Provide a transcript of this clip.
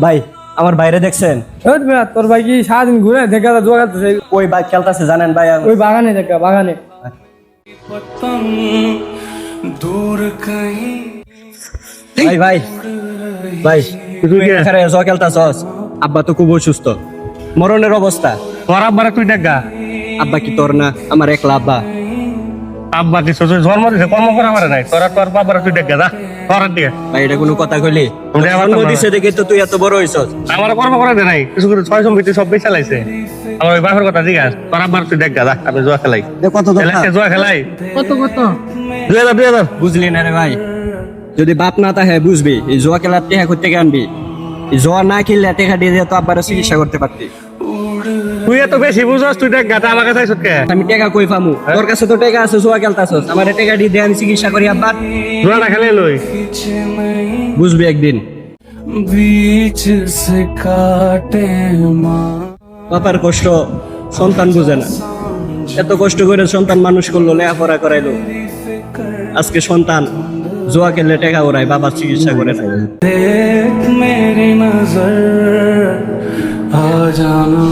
ভাই আমার বাইরে দেখছেন? তোর ভাই কি সারাদিন ঘুরে দেখা জোয়া খেলতেছে? ওই বাইক খেলতেছে জানেন ভাই? ওই বাগানে দেখা, বাগানে। ভাই ভাই ভাই তুই এখানে জোয়া খেলতেছস? আব্বা তো খুব অসুস্থ, মরণের অবস্থা। তোর আব্বারে তুই দেখা। আব্বা কি তোর না? আমার একলা আব্বা। আব্বা দিছ জন্ম দিছে, কর্ম করা পারে নাই। তোর বাবারে তুই দেখা যা তোর দিয়ে। ভাই এটা কোনো কথা কইলি? তোমরা আমার জন্ম তো দিছে দেখে তো তুই এত বড় হইছস। আমার কর্ম করা দে নাই, কিছু করে 6 সম্পত্তি সব বেচা লাইছে। আমার ওই বাপের কথা জিজ্ঞাস, তোর আব্বার তুই দেখা যা। আমি জুয়া খেলাই, কত জুয়া খেলাই। কত কত? 2000 বুঝলি না রে ভাই? যদি বাপ না থাকে বুঝবি, এই জোয়া খেলার টেকা করতে আনবি। এই জোয়া না খেললে টেকা দিয়ে তো আব্বার চিকিৎসা করতে পারতি। তুই এত বেশি বুঝস, তুই দেখা তা আমার কাছে কে? আমি টেকা কই পামু? তোর কাছে তো টেকা আছে, জোয়া খেলতাছস। আমার টেকা দিয়ে দে, আমি চিকিৎসা করি আব্বার। জুয়া না খেলে লই বুঝবি একদিন। बीच से काटे माँ বাবার কষ্ট সন্তান বুঝে না। এত কষ্ট করে সন্তান মানুষ করলো, লেখাপড়া করাইলো, আজকে সন্তান জোয়া খেললে টেকা ওরাই, বাবার চিকিৎসা করে না। देख मेरी नजर आ जाना